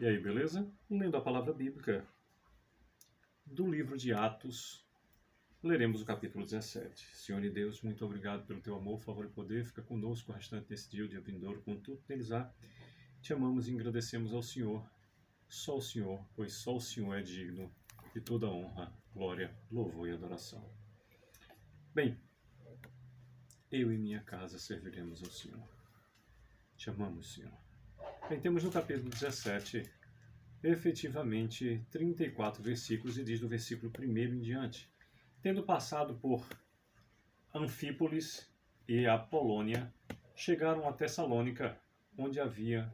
E aí, beleza? Lendo a palavra bíblica do livro de Atos, leremos o capítulo 17. Senhor e Deus, muito obrigado pelo teu amor, favor e poder. Fica conosco o restante desse dia, o dia vindouro, com tudo que neles há. Te amamos e agradecemos ao Senhor, só o Senhor, pois só o Senhor é digno de toda honra, glória, louvor e adoração. Bem, eu e minha casa serviremos ao Senhor. Te amamos, Senhor. Bem, temos no capítulo 17, efetivamente, 34 versículos, e diz do versículo 1 em diante. Tendo passado por Anfípolis e a Polônia, chegaram a Tessalônica, onde havia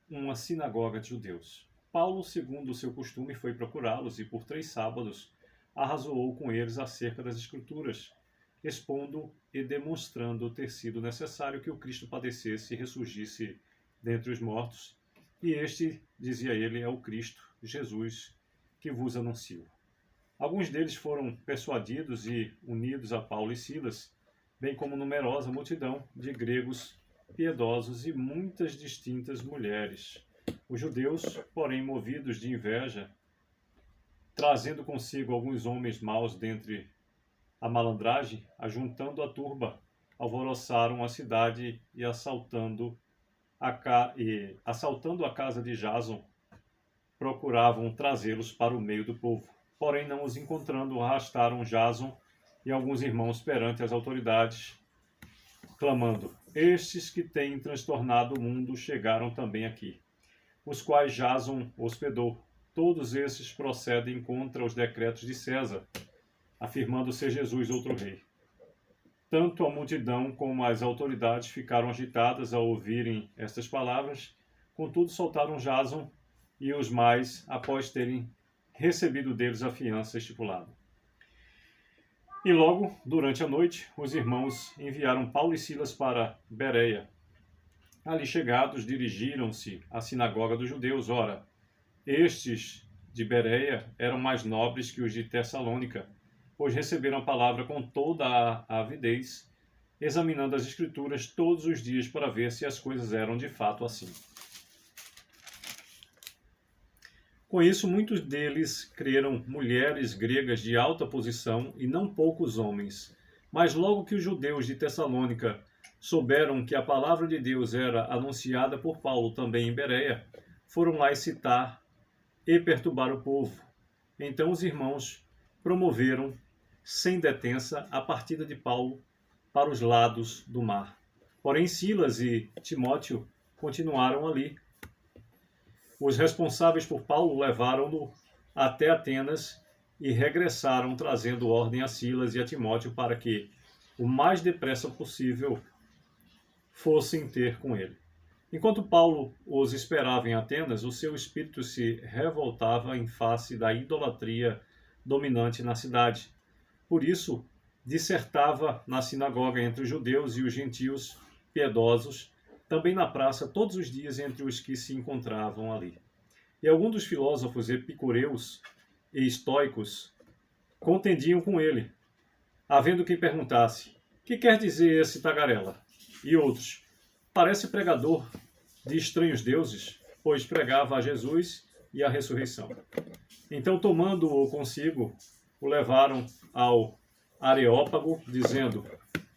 uma sinagoga de judeus. Paulo, segundo o seu costume, foi procurá-los e por 3 sábados arrazoou com eles acerca das Escrituras, expondo e demonstrando ter sido necessário que o Cristo padecesse e ressurgisse dentre os mortos, e este, dizia ele, é o Cristo, Jesus, que vos anuncio. Alguns deles foram persuadidos e unidos a Paulo e Silas, bem como numerosa multidão de gregos piedosos e muitas distintas mulheres. Os judeus, porém, movidos de inveja, trazendo consigo alguns homens maus dentre a malandragem, ajuntando a turba, alvoroçaram a cidade e assaltando a casa de Jason, procuravam trazê-los para o meio do povo. Porém, não os encontrando, arrastaram Jason e alguns irmãos perante as autoridades, clamando: estes que têm transtornado o mundo chegaram também aqui, os quais Jason hospedou. Todos esses procedem contra os decretos de César, afirmando ser Jesus outro rei. Tanto a multidão como as autoridades ficaram agitadas ao ouvirem estas palavras, contudo soltaram Jason e os mais, após terem recebido deles a fiança estipulada. E logo, durante a noite, os irmãos enviaram Paulo e Silas para Bereia. Ali chegados, dirigiram-se à sinagoga dos judeus. Ora, estes de Bereia eram mais nobres que os de Tessalônica, pois receberam a palavra com toda a avidez, examinando as Escrituras todos os dias para ver se as coisas eram de fato assim. Com isso, muitos deles creram, mulheres gregas de alta posição e não poucos homens. Mas logo que os judeus de Tessalônica souberam que a palavra de Deus era anunciada por Paulo também em Bereia, foram lá excitar e perturbar o povo. Então os irmãos promoveram, sem detença, a partida de Paulo para os lados do mar. Porém, Silas e Timóteo continuaram ali. Os responsáveis por Paulo levaram-no até Atenas e regressaram, trazendo ordem a Silas e a Timóteo para que, o mais depressa possível, fossem ter com ele. Enquanto Paulo os esperava em Atenas, o seu espírito se revoltava em face da idolatria dominante na cidade. Por isso, dissertava na sinagoga entre os judeus e os gentios piedosos, também na praça todos os dias entre os que se encontravam ali. E alguns dos filósofos epicureus e estoicos contendiam com ele, havendo quem perguntasse: que quer dizer esse tagarela? E outros: parece pregador de estranhos deuses, pois pregava a Jesus e a ressurreição. Então, tomando-o consigo, o levaram ao Areópago, dizendo: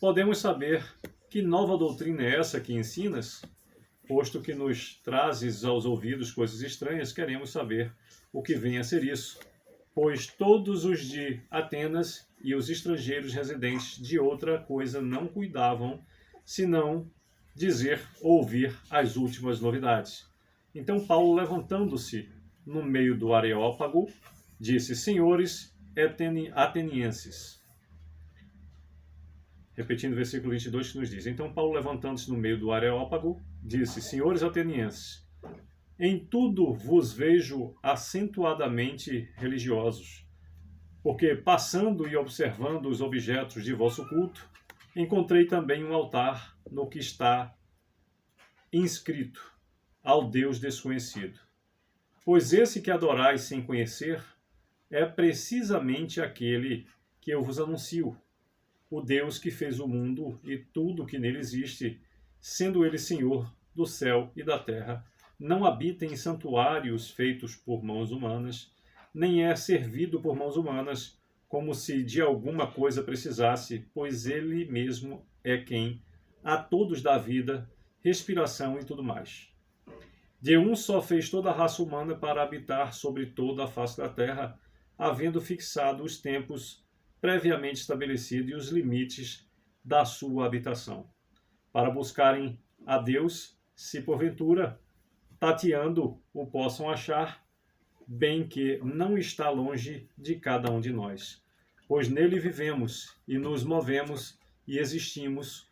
podemos saber que nova doutrina é essa que ensinas? Posto que nos trazes aos ouvidos coisas estranhas, queremos saber o que vem a ser isso. Pois todos os de Atenas e os estrangeiros residentes de outra coisa não cuidavam, senão dizer ou ouvir as últimas novidades. Então Paulo, levantando-se no meio do Areópago, disse: senhores atenienses. Repetindo o versículo 22 que nos diz: então Paulo, levantando-se no meio do Areópago, disse: senhores atenienses, em tudo vos vejo acentuadamente religiosos, porque passando e observando os objetos de vosso culto, encontrei também um altar no que está inscrito: ao Deus desconhecido. Pois esse que adorais sem conhecer é precisamente aquele que eu vos anuncio, o Deus que fez o mundo e tudo o que nele existe, sendo ele Senhor do céu e da terra, não habita em santuários feitos por mãos humanas, nem é servido por mãos humanas, como se de alguma coisa precisasse, pois ele mesmo é quem a todos dá vida, respiração e tudo mais. De um só fez toda a raça humana para habitar sobre toda a face da terra, havendo fixado os tempos previamente estabelecidos e os limites da sua habitação, para buscarem a Deus, se porventura, tateando, o possam achar, bem que não está longe de cada um de nós, pois nele vivemos e nos movemos e existimos,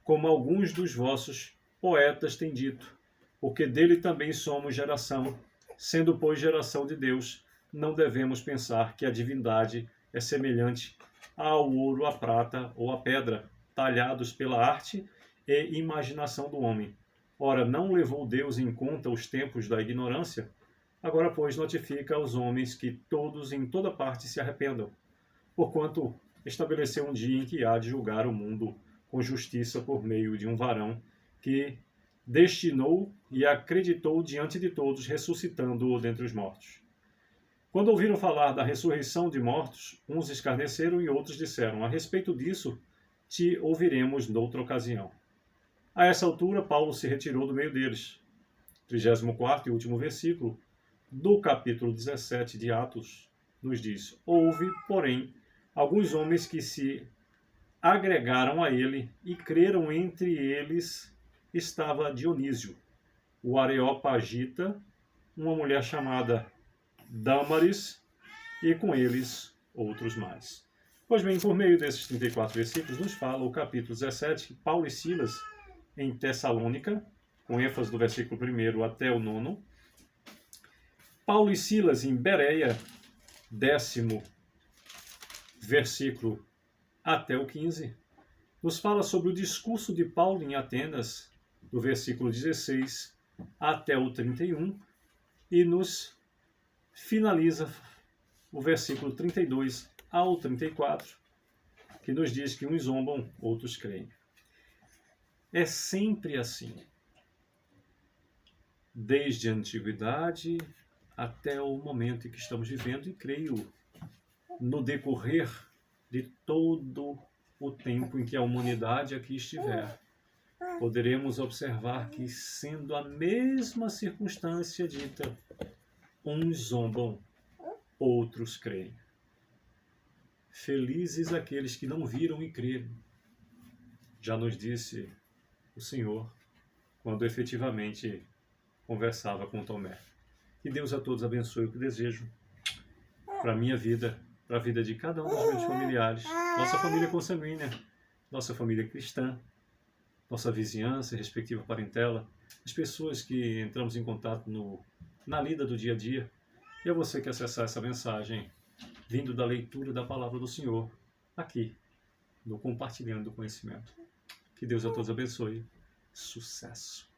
como alguns dos vossos poetas têm dito, porque dele também somos geração, sendo, pois, geração de Deus, não devemos pensar que a divindade é semelhante ao ouro, à prata ou à pedra, talhados pela arte e imaginação do homem. Ora, não levou Deus em conta os tempos da ignorância? Agora, pois, notifica aos homens que todos em toda parte se arrependam, porquanto estabeleceu um dia em que há de julgar o mundo com justiça por meio de um varão que destinou e acreditou diante de todos, ressuscitando-o dentre os mortos. Quando ouviram falar da ressurreição de mortos, uns escarneceram e outros disseram: a respeito disso, te ouviremos noutra ocasião. A essa altura, Paulo se retirou do meio deles. 34º e último versículo do capítulo 17 de Atos nos diz: houve, porém, alguns homens que se agregaram a ele e creram. Entre eles estava Dionísio, o Areopagita, uma mulher chamada Dâmaris, e com eles outros mais. Pois bem, por meio desses 34 versículos, nos fala o capítulo 17 que Paulo e Silas, em Tessalônica, com ênfase do versículo 1 até o 9, Paulo e Silas em Bereia, 10º versículo até o 15, nos fala sobre o discurso de Paulo em Atenas, do versículo 16 até o 31, e nos finaliza o versículo 32 ao 34, que nos diz que uns zombam, outros creem. É sempre assim. Desde a antiguidade até o momento em que estamos vivendo, e creio no decorrer de todo o tempo em que a humanidade aqui estiver, poderemos observar que, sendo a mesma circunstância dita, uns zombam, outros creem. Felizes aqueles que não viram e creram, já nos disse o Senhor quando efetivamente conversava com Tomé. Que Deus a todos abençoe, o que desejo para a minha vida, para a vida de cada um dos meus familiares, nossa família consanguínea, nossa família cristã, nossa vizinhança, respectiva parentela, as pessoas que entramos em contato na lida do dia a dia. E a você que acessar essa mensagem, vindo da leitura da palavra do Senhor, aqui, no Compartilhando do Conhecimento. Que Deus a todos abençoe. Sucesso!